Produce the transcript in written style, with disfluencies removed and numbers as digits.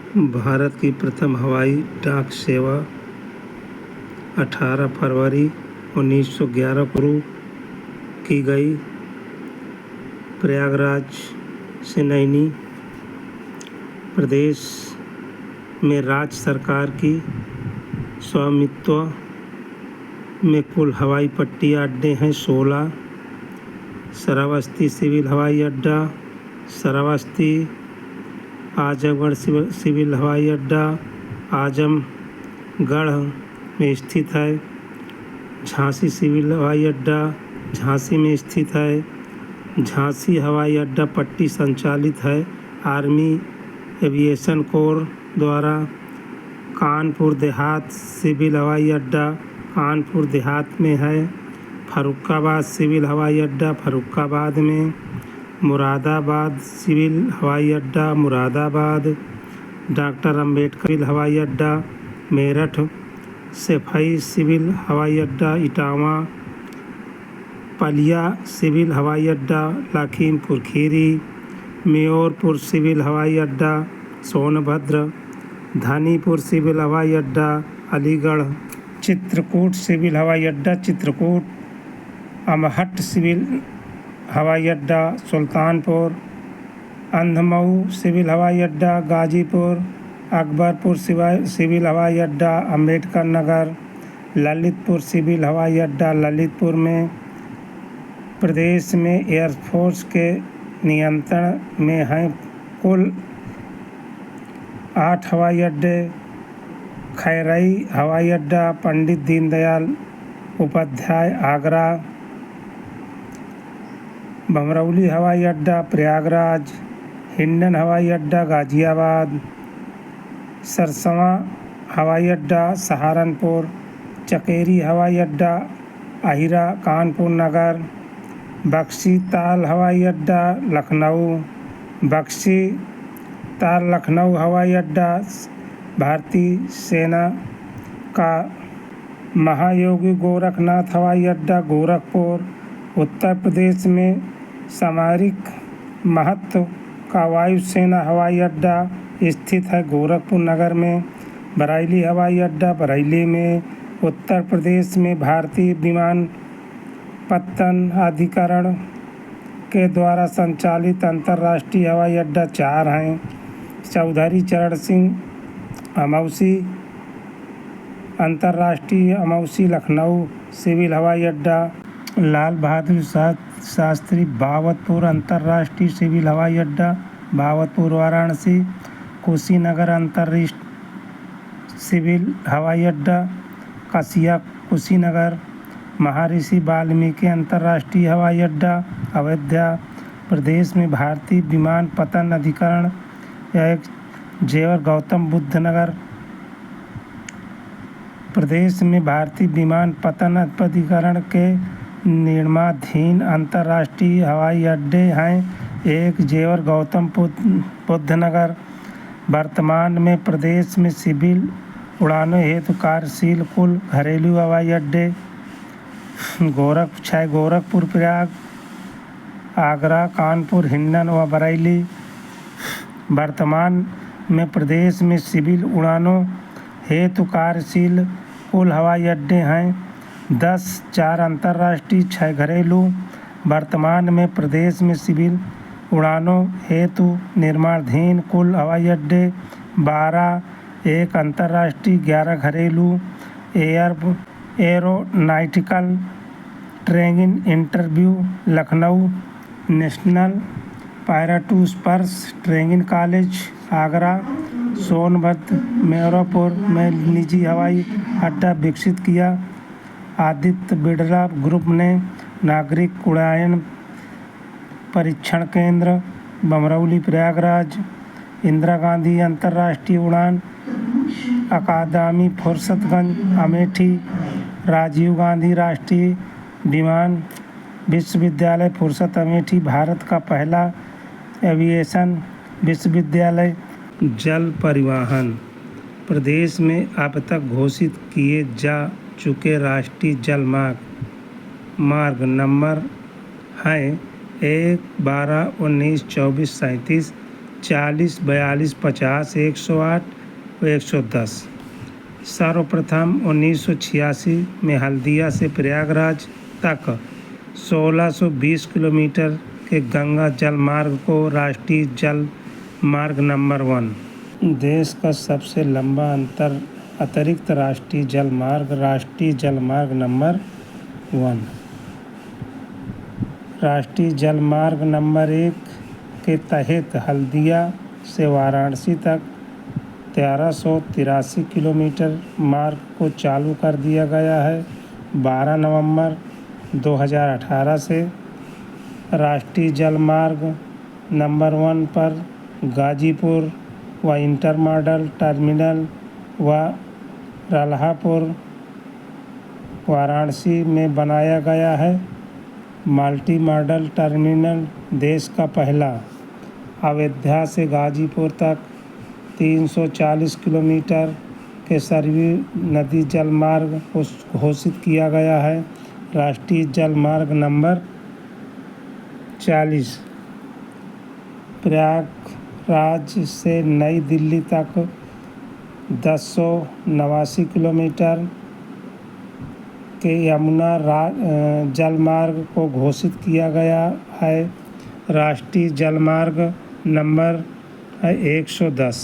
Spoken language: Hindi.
भारत की प्रथम हवाई डाक सेवा 18 फरवरी 1911 को शुरू की गई। प्रयागराज से नैनी प्रदेश में राज्य सरकार की स्वामित्व में कुल हवाई पट्टी अड्डे हैं 16। श्रावस्ती सिविल हवाई अड्डा, श्रावस्ती आजमगढ़ सिविल हवाई अड्डा आजमगढ़ में स्थित है। झांसी सिविल हवाई अड्डा झांसी में स्थित है। झांसी हवाई अड्डा पट्टी संचालित है आर्मी एविएशन कोर द्वारा। कानपुर देहात सिविल हवाई अड्डा कानपुर देहात में है। फर्रुखाबाद सिविल हवाई अड्डा फर्रुखाबाद में। मुरादाबाद सिविल हवाई अड्डा मुरादाबाद। डॉक्टर अंबेडकर सिविल हवाई अड्डा मेरठ। सैफई सिविल हवाई अड्डा इटावा। पलिया सिविल हवाई अड्डा लखीमपुर खीरी। म्योरपुर सिविल हवाई अड्डा सोनभद्र। धानीपुर सिविल हवाई अड्डा अलीगढ़। चित्रकूट सिविल हवाई अड्डा चित्रकूट। अमहट सिविल हवाई अड्डा सुल्तानपुर। अंधमऊ सिविल हवाई अड्डा गाजीपुर। अकबरपुर सिविल हवाई अड्डा अंबेडकर नगर। ललितपुर सिविल हवाई अड्डा ललितपुर में। प्रदेश में एयरफोर्स के नियंत्रण में हैं कुल 8 हवाई अड्डे। खैरई हवाई अड्डा पंडित दीनदयाल उपाध्याय आगरा। भमरौली हवाई अड्डा प्रयागराज। हिंडन हवाई अड्डा गाजियाबाद। सरसवा हवाई अड्डा सहारनपुर। चकेरी हवाई अड्डा अहिरा कानपुर नगर। बख्शी ताल हवाई अड्डा लखनऊ। बख्शी ताल लखनऊ हवाई अड्डा भारतीय सेना का। महायोगी गोरखनाथ हवाई अड्डा गोरखपुर। उत्तर प्रदेश में सामरिक महत्व का वायुसेना हवाई अड्डा स्थित है गोरखपुर नगर में। बरेली हवाई अड्डा बरेली में। उत्तर प्रदेश में भारतीय विमानपत्तन अधिकरण के द्वारा संचालित अंतर्राष्ट्रीय हवाई अड्डा 4 हैं। चौधरी चरण सिंह अमौसी अंतर्राष्ट्रीय अमौसी लखनऊ सिविल हवाई अड्डा। लाल बहादुर शास्त्री बावतपुर अंतर्राष्ट्रीय सिविल हवाई अड्डा बावतपुर वाराणसी। कुशीनगर अंतर्राष्ट्रीय सिविल हवाई अड्डा कसिया कुशीनगर। महर्षि वाल्मीकि अंतर्राष्ट्रीय हवाई अड्डा अयोध्या प्रदेश में। भारतीय विमानपत्तन अधिकरण एक जेवर गौतम बुद्ध नगर प्रदेश में। भारतीय विमानपत्तन अधिकरण के निर्माणाधीन अंतर्राष्ट्रीय हवाई अड्डे हैं। एक जेवर गौतम बुद्ध नगर। वर्तमान में प्रदेश में सिविल उड़ानों हेतु कार्यशील कुल घरेलू हवाई अड्डे 6 गोरखपुर प्रयाग आगरा कानपुर हिंडन व बरेली। वर्तमान में प्रदेश में सिविल उड़ानों हेतु कार्यशील कुल हवाई अड्डे हैं 10, 4 अंतर्राष्ट्रीय 6 घरेलू। वर्तमान में प्रदेश में सिविल उड़ानों हेतु निर्माणाधीन कुल हवाई अड्डे 12, 1 अंतर्राष्ट्रीय 11 घरेलू। Aeronautical training interview Lucknow. National paratroopers training college Agra. Sonbhadra Myorpur में निजी हवाई अड्डा विकसित किया। आदित्य बिड़ला ग्रुप ने नागरिक उड्डयन परीक्षण केंद्र भमरौली प्रयागराज। इंदिरा गांधी अंतर्राष्ट्रीय उड़ान अकादमी फुर्सतगंज अमेठी। राजीव गांधी राष्ट्रीय विमान विश्वविद्यालय फुर्सत अमेठी भारत का पहला एविएशन विश्वविद्यालय। जल परिवहन प्रदेश में अब तक घोषित किए जा चुके राष्ट्रीय जल मार्ग नंबर हैं 1, 12, 19, 24, 37 40, 42, 50, 108 व 110। सर्वप्रथम 1986 में हल्दिया से प्रयागराज तक 1620 किलोमीटर के गंगा जल मार्ग को राष्ट्रीय जल मार्ग नंबर 1, देश का सबसे लंबा अतिरिक्त राष्ट्रीय जल मार्ग नंबर 1। राष्ट्रीय जल मार्ग नंबर 1 के तहत हल्दिया से वाराणसी तक 1383 किलोमीटर मार्ग को चालू कर दिया गया है। 12 नवंबर 2018 से राष्ट्रीय जल मार्ग नंबर 1 पर गाजीपुर व इंटरमॉडल टर्मिनल व रल्हापुर वाराणसी में बनाया गया है। मल्टी मॉडल टर्मिनल देश का पहला अयोध्या से गाजीपुर तक 340 किलोमीटर के सरयू नदी जल मार्ग को घोषित किया गया है। राष्ट्रीय जल मार्ग नंबर 40 प्रयागराज से नई दिल्ली तक 1089 किलोमीटर के यमुना जल मार्ग को घोषित किया गया है। राष्ट्रीय जल मार्ग नंबर 110।